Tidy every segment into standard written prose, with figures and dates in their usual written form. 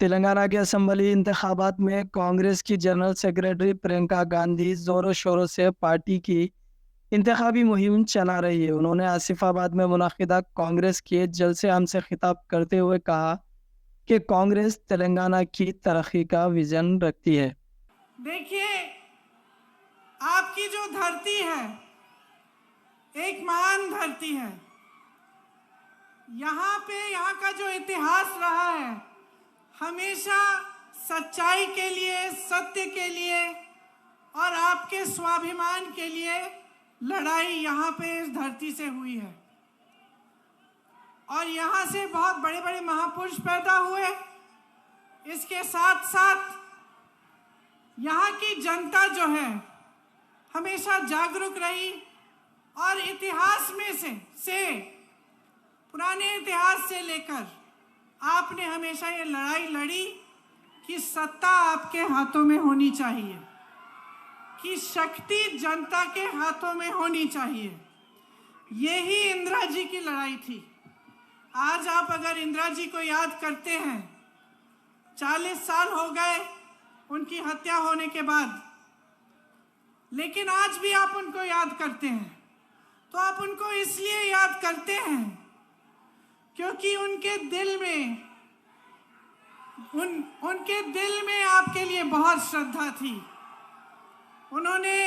तेलंगाना के असेंबली इंतखाबात में कांग्रेस की जनरल सेक्रेटरी प्रियंका गांधी जोरों शोरों से पार्टी की इंतखाबी मुहिम चला रही है। उन्होंने आसिफाबाद में मुनाकिदा कांग्रेस के जलसे आम से खिताब करते हुए कहा कि कांग्रेस तेलंगाना की तरक्की का विजन रखती है। देखिए, आपकी जो धरती है एक महान धरती है। यहाँ का जो इतिहास रहा है, हमेशा सच्चाई के लिए, सत्य के लिए और आपके स्वाभिमान के लिए लड़ाई यहाँ पे इस धरती से हुई है। और यहाँ से बहुत बड़े बड़े महापुरुष पैदा हुए। इसके साथ साथ यहाँ की जनता जो है हमेशा जागरूक रही और इतिहास में से पुराने इतिहास से लेकर आपने हमेशा ये लड़ाई लड़ी कि सत्ता आपके हाथों में होनी चाहिए, कि शक्ति जनता के हाथों में होनी चाहिए। यही इंदिरा जी की लड़ाई थी। आज आप अगर इंदिरा जी को याद करते हैं, 40 साल हो गए उनकी हत्या होने के बाद, लेकिन आज भी आप उनको याद करते हैं। तो आप उनको इसलिए याद करते हैं क्योंकि उनके दिल में आपके लिए बहुत श्रद्धा थी। उन्होंने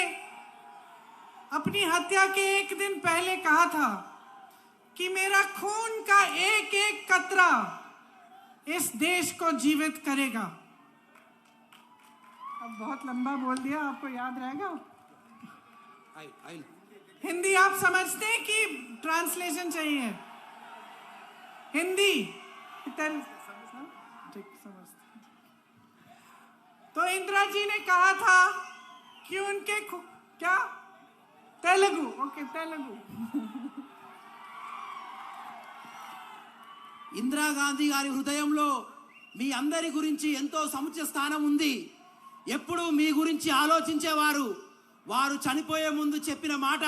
अपनी हत्या के एक दिन पहले कहा था कि मेरा खून का एक एक कतरा इस देश को जीवित करेगा। अब बहुत लंबा बोल दिया, आपको याद रहेगा? हिंदी आप समझते हैं कि ट्रांसलेशन चाहिए? हिंदी ठीक समझते। तो इंदिरा जी ने कहा था कि उनके क्या तेलुगु, ओके तेलुगु। ఇందిరాగాంధీ గారి హృదయంలో మీ అందరి గురించి ఎంతో సముచిత స్థానం ఉంది. ఎప్పుడు మీ గురించి ఆలోచించేవారు. వారు చనిపోయే ముందు చెప్పిన మాట,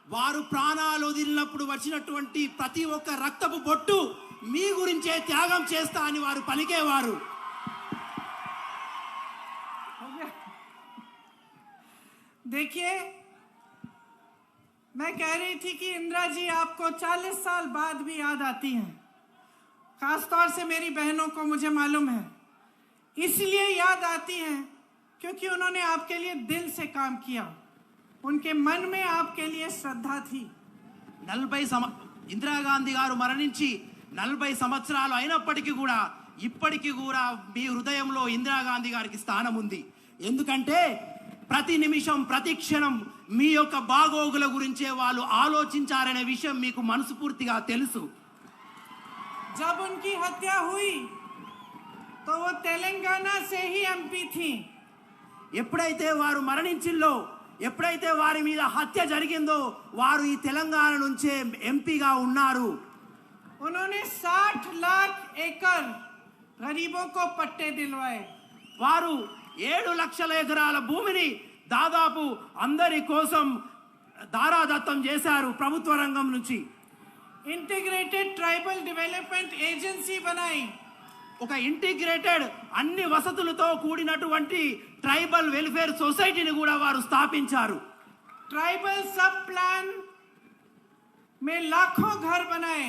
వారు ప్రాణాలు వదిలినప్పుడు వచ్చినటువంటి ప్రతి ఒక్క రక్తపు బొట్టు మీ గురించే త్యాగం చేస్తా అని వారు పలికేవారు. देखिए, मैं कह रही थी कि इंदिरा जी आपको 40 साल बाद भी याद आती हैं। खासतौर से मेरी बहनों को मुझे मालूम है, इसलिए याद आती हैं क्योंकि उन्होंने आपके लिए दिल से काम किया। उनके मन में आपके लिए श्रद्धा थी। ఇందిరాగాంధీ గారు మరణించి 40 సంవత్సరాలు అయినప్పటికీ కూడా ఇప్పటికీ కూడా మీ హృదయంలో ఇందిరాగాంధీ గారికి స్థానం ఉంది. ఎందుకంటే ప్రతి నిమిషం ప్రతి క్షణం మీ యొక్క బాగోగుల గురించే వాళ్ళు ఆలోచించారనే విషయం మీకు మనస్ఫూర్తిగా తెలుసు. जब उनकी हत्या हुई तो वो तेलंगाना से ही एमपी थी। ఎప్పుడైతే వారు మరణించిల్లో, ఎప్పుడైతే వారి మీద హత్య జరిగిందో వారు ఈ తెలంగాణ నుంచే ఎంపీగా ఉన్నారు. उन्होंने 60 लाख एकड़ गरीबों को पट्टे दिलवाए। వారు 7 లక్షల ఎకరాల భూమిని దాదాపు అందరి కోసం దారాదత్తం చేశారు ప్రభుత్వ రంగం నుంచి. इंटीग्रेटेड ट्राइबल डेवलपमेंट एजेंसी बनाई। ఒక ఇంటిగ్రేటెడ్ అన్ని వసతులతో కూడినటువంటి ట్రైబల్ వెల్ఫేర్ సొసైటీని కూడా వారు స్థాపించారు. ट्राइबल सब प्लान में लाखों घर बनाए।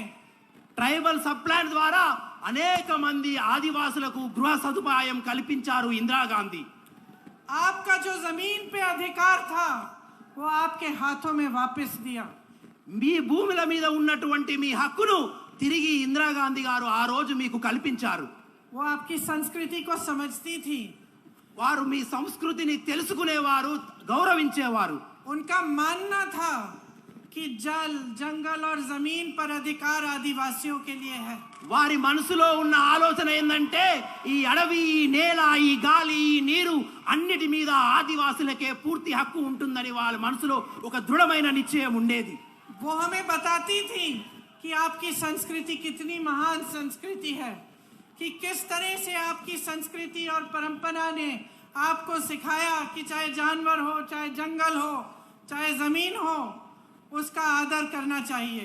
ట్రైబల్ సబ్ ప్లాన్ ద్వారా అనేక మంది ఆదివాసులకు గృహ సదుపాయం కల్పించారు ఇందిరాగాంధీ. आपका जो जमीन पे अधिकार था वो आपके हाथों में वापस दिया। మీ భూముల మీద ఉన్నటువంటి మీ హక్కును తిరిగి ఇందిరాగాంధీ గారు ఆ రోజు మీకు కల్పించారు. वो आपकी संस्कृति को समझती थी। వారు మీ సంస్కృతిని తెలుసుకునేవారు, గౌరవించేవారు. उनका मानना था कि जल, जंगल और जमीन पर अधिकार आदिवासियों के लिए है। వారి మనసులో ఉన్న ఆలోచన ఏంటంటే ఈ అడవి, ఈ నేల, ఈ గాలి, ఈ నీరు అన్నిటి మీద ఆదివాసులకే పూర్తి హక్కు ఉంటుందని వాళ్ళ మనసులో ఒక దృఢమైన నిశ్చయం ఉండేది. वो हमें बताती थी कि आपकी संस्कृति कितनी महान संस्कृति है, कि किस तरह से आपकी संस्कृति और परंपरा ने आपको सिखाया कि चाहे जानवर हो, चाहे जंगल हो, चाहे जमीन हो, उसका आदर करना चाहिए।